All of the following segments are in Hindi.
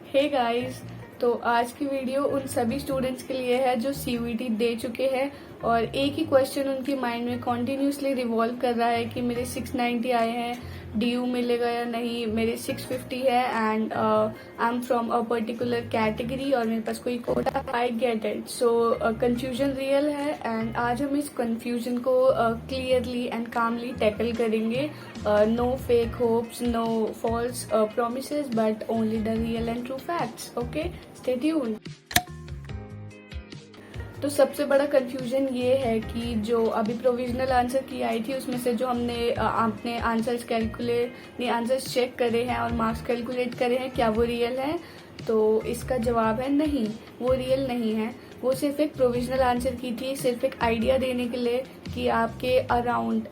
Hey guys. तो आज की वीडियो उन सभी स्टूडेंट्स के लिए है जो सीयूईटी दे चुके हैं और एक ही क्वेश्चन उनके माइंड में कॉन्टिन्यूसली रिवॉल्व कर रहा है कि मेरे 690 आए हैं, डीयू मिलेगा या नहीं, मेरे 650 है and I am from a particular category और मेरे पास कोई quota. I get it. So confusion real है एंड आज हम इस कंफ्यूजन को क्लियरली एंड कामली टैकल करेंगे। No fake hopes, no false promises, but only the real and true facts. Okay, stay tuned. तो सबसे बड़ा कंफ्यूजन ये है कि जो अभी प्रोविजनल आंसर की आई थी उसमें से जो हमने आपने आंसर्स चेक करे हैं और मार्क्स कैलकुलेट करे हैं, क्या वो रियल है? तो इसका जवाब है नहीं, वो रियल नहीं है। वो सिर्फ एक प्रोविजनल आंसर की थी, सिर्फ एक आइडिया देने के लिए कि आपके अराउंड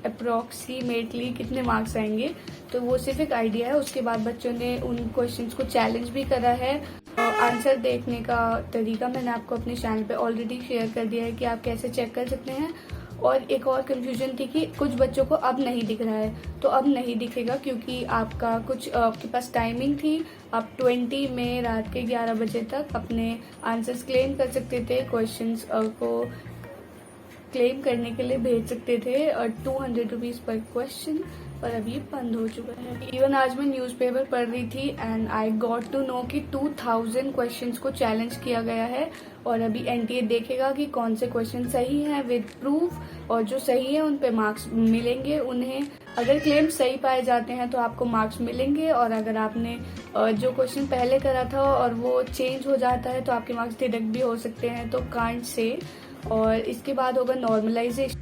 अप्रोक्सीमेटली कितने मार्क्स आएंगे। तो वो सिर्फ एक आइडिया है। उसके बाद बच्चों ने उन क्वेश्चंस को चैलेंज भी करा है। आंसर देखने का तरीका मैंने आपको अपने चैनल पे ऑलरेडी शेयर कर दिया है कि आप कैसे चेक कर सकते हैं। और एक और कंफ्यूजन थी कि कुछ बच्चों को अब नहीं दिख रहा है, तो अब नहीं दिखेगा क्योंकि आपके पास टाइमिंग थी। आप 20 में रात के 11 बजे तक अपने आंसर्स क्लेम कर सकते थे, क्वेश्चंस को क्लेम करने के लिए भेज सकते थे और 200 रुपीज पर क्वेश्चन, पर अभी बंद हो चुका है। इवन आज मैं न्यूज़पेपर पढ़ रही थी and I got to know कि 2000 क्वेश्चंस को चैलेंज किया गया है और अभी एनटीए देखेगा कि कौन से क्वेश्चन सही हैं विद प्रूफ, और जो सही है उन पे मार्क्स मिलेंगे उन्हें। अगर क्लेम सही पाए जाते हैं तो आपको मार्क्स मिलेंगे, और अगर आपने जो क्वेश्चन पहले करा था और वो चेंज हो जाता है तो आपके मार्क्स डिडक्ट भी हो सकते हैं। तो कांट से। और इसके बाद होगा नॉर्मलाइजेशन।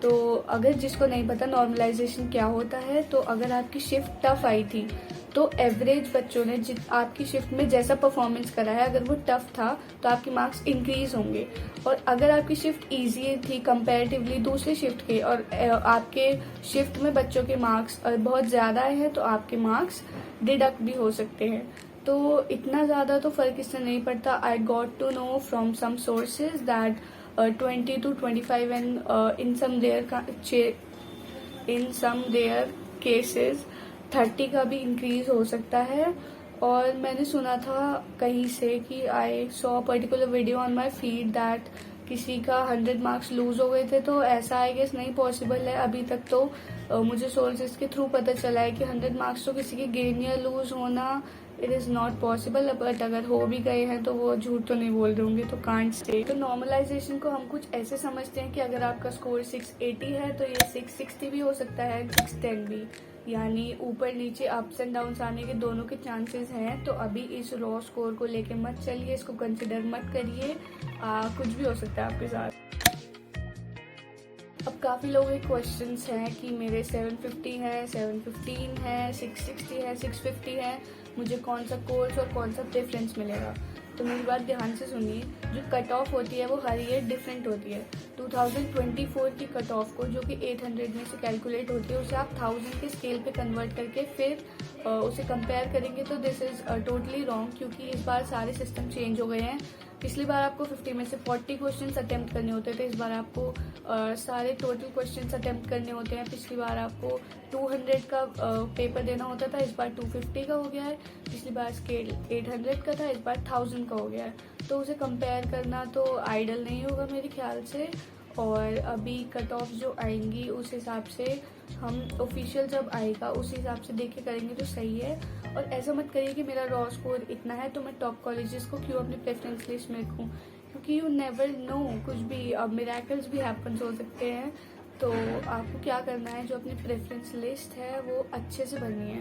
तो अगर जिसको नहीं पता नॉर्मलाइजेशन क्या होता है, तो अगर आपकी शिफ्ट टफ आई थी तो एवरेज बच्चों ने आपकी शिफ्ट में जैसा परफॉर्मेंस करा है, अगर वो टफ था तो आपके मार्क्स इंक्रीज होंगे। और अगर आपकी शिफ्ट इजी थी कंपैरेटिवली दूसरे शिफ्ट के और आपके शिफ्ट में बच्चों के मार्क्स बहुत ज्यादा आए हैं, तो आपके मार्क्स डिडक्ट भी हो सकते हैं। तो इतना ज्यादा तो फर्क इससे नहीं पड़ता। I got to know from some sources that 20 to 25 and in some their cases 30 का भी इंक्रीज हो सकता है। और मैंने सुना था कहीं से कि I saw particular video on my feed that किसी का 100 मार्क्स लूज हो गए थे। तो ऐसा आई गेस नहीं पॉसिबल है अभी तक। तो मुझे सोर्सेज के थ्रू पता चला है कि 100 मार्क्स तो किसी के गेन या लूज होना it is not possible. But अगर हो भी गए हैं तो वो झूठ तो नहीं बोल रहे होंगे, तो कांट से। तो नॉर्मलाइजेशन को हम कुछ ऐसे समझते हैं कि अगर आपका स्कोर 680 है तो ये 660 भी हो सकता है, 610 भी, यानी ऊपर नीचे अप्स एंड डाउन आने के दोनों के चांसेस हैं। तो अभी इस रॉ स्कोर को लेके मत चलिए, इसको कंसिडर मत करिए, कुछ भी हो सकता है आपके साथ। अब काफी लोगों के क्वेश्चंस हैं कि मेरे 750 है, 715 है, 660 है, 650 है, मुझे कौन सा कोर्स और कौन सा प्रेफरेंस मिलेगा। तो मेरी बात ध्यान से सुनिए। जो कट ऑफ होती है वो हर ईयर डिफरेंट होती है। 2024 की कट ऑफ को, जो कि 800 में से कैलकुलेट होती है, उसे आप 1000 के स्केल पे कन्वर्ट करके फिर उसे कंपेयर करेंगे तो दिस इज टोटली रॉन्ग, क्योंकि इस बार सारे सिस्टम चेंज हो गए हैं। पिछली बार आपको 50 में से 40 क्वेश्चंस अटेम्प्ट करने होते थे, इस बार आपको सारे टोटल क्वेश्चंस अटेम्प्ट करने होते हैं। पिछली बार आपको 200 का पेपर देना होता था, इस बार 250 का हो गया है। पिछली बार स्केल 800 का था, इस बार 1000 का हो गया है। तो उसे कंपेयर करना तो आइडल नहीं होगा मेरे ख्याल से। और अभी कट ऑफ जो आएंगी उस हिसाब से हम ऑफिशियल जब आएगा उस हिसाब से देख के करेंगे तो सही है। और ऐसा मत करिए कि मेरा रॉ स्कोर इतना है तो मैं टॉप कॉलेजेस को क्यों अपने प्रेफरेंस लिस्ट में रखूँ, क्योंकि यू नेवर नो, कुछ भी अब मिरेकल्स भी हैपन्स हो सकते हैं। तो आपको क्या करना है, जो अपनी प्रेफरेंस लिस्ट है वो अच्छे से भरनी है।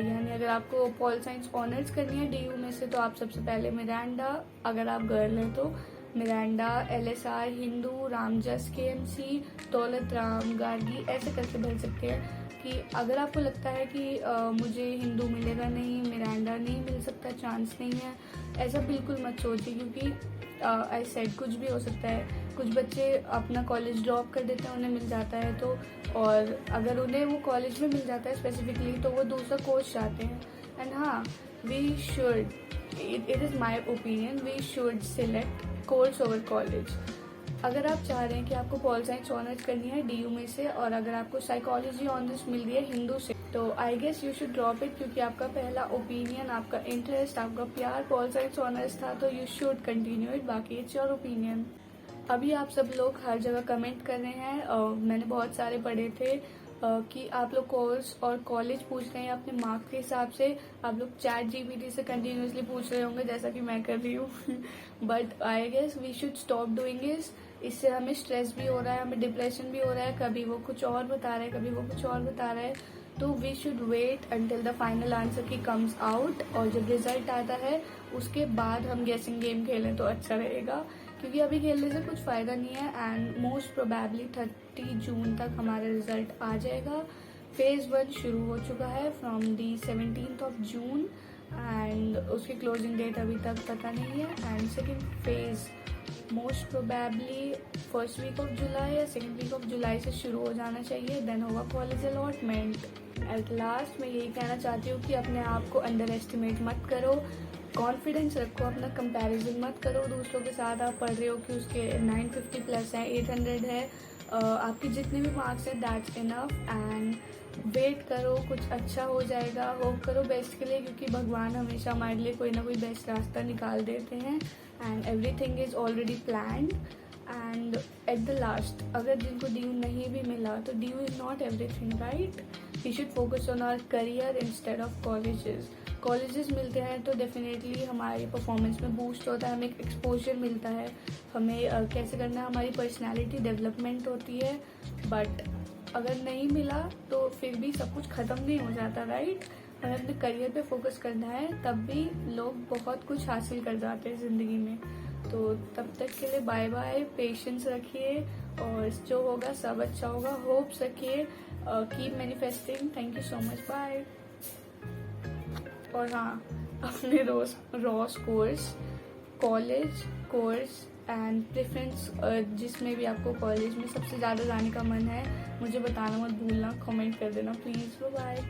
यानी अगर आपको पॉल साइंस ऑनर्स करनी है डीयू में से, तो आप सबसे पहले मिरांडा, अगर आप गर्ल हैं तो Miranda, LSR, Hindu, Ramjas, KMC, Daulat Ram, Gargi, ऐसे करके भर सकते हैं। कि अगर आपको लगता है कि मुझे हिंदू मिलेगा नहीं, मिरांडा नहीं मिल सकता, चांस नहीं है, ऐसा बिल्कुल मत सोचिए, क्योंकि आई सेड कुछ भी हो सकता है। कुछ बच्चे अपना कॉलेज ड्रॉप कर देते हैं, उन्हें मिल जाता है तो, और अगर उन्हें वो कॉलेज में मिल जाता है स्पेसिफिकली तो वो दूसरा कोर्स चाहते हैं। एंड हाँ, we should, it is my opinion, we should select course over college. अगर आप चाह रहे हैं कि आपको पॉल साइंस ऑनर्स करनी है DU में से, और अगर आपको साइकोलॉजी ऑनर्स मिल रही है हिंदू से, तो I guess you should drop it, क्योंकि आपका पहला ओपिनियन, आपका इंटरेस्ट, आपका प्यार पॉल साइंस ऑनर्स था, तो यू शुड कंटिन्यू इट। बाकी इट्स योर ओपिनियन। अभी आप सब लोग हर जगह कमेंट कर रहे हैं, मैंने बहुत सारे पढ़े थे कि आप लोग कोर्स और कॉलेज पूछ रहे हैं अपने मार्क्स के हिसाब से। आप लोग ChatGPT से कंटिन्यूसली पूछ रहे होंगे जैसा कि मैं कर रही हूँ but I guess we should stop doing this. इससे हमें स्ट्रेस भी हो रहा है, हमें डिप्रेशन भी हो रहा है, कभी वो कुछ और बता रहा है, कभी वो कुछ और बता रहा है। तो we should wait until the final answer key comes out, और जब रिजल्ट आता है उसके बाद हम गेसिंग गेम खेलें तो अच्छा रहेगा, क्योंकि अभी खेलने से कुछ फ़ायदा नहीं है। एंड मोस्ट प्रोबेबली 30 जून तक हमारा रिजल्ट आ जाएगा। फेज़ 1 शुरू हो चुका है from the 17th of June, and उसकी क्लोजिंग डेट अभी तक पता नहीं है। And second phase most probably first week of July या सेकेंड वीक ऑफ जुलाई से शुरू हो जाना चाहिए। देन होगा कॉलेज अलॉटमेंट। एट लास्ट मैं यही कहना चाहती हूँ कि अपने आप को अंडर एस्टिमेट मत करो, कॉन्फिडेंस रखो, अपना कंपैरिजन मत करो दूसरों के साथ। आप पढ़ रहे हो कि उसके 950 प्लस है, 800 है, आपके जितने भी मार्क्स हैं दैट्स इनफ। एंड वेट करो, कुछ अच्छा हो जाएगा। होप करो बेस्ट के लिए, क्योंकि भगवान हमेशा हमारे लिए कोई ना कोई बेस्ट रास्ता निकाल देते हैं। And everything is already planned. And at the last अगर जिनको DU नहीं भी मिला तो DU is not everything, right? We should focus on our career instead of colleges मिलते हैं तो डेफिनेटली हमारी परफॉर्मेंस में बूस्ट होता है, हमें एक एक्सपोजर मिलता है, हमें कैसे करना है, हमारी पर्सनालिटी डेवलपमेंट होती है। बट अगर नहीं मिला तो फिर भी सब कुछ ख़त्म नहीं हो जाता, राइट? हमें अपने करियर पे फोकस करना है, तब भी लोग बहुत कुछ हासिल कर जाते हैं ज़िंदगी में। तो तब तक के लिए बाय बाय, पेशेंस रखिए, और जो होगा सब अच्छा होगा। होप्स रखिए, keep manifesting. Thank you so much, bye. और हाँ, अपने रॉस course, college course and preference, जिसमें भी आपको कॉलेज में सबसे ज़्यादा जाने का मन है, मुझे बताना मत भूलना, कमेंट कर देना प्लीज़। बाय।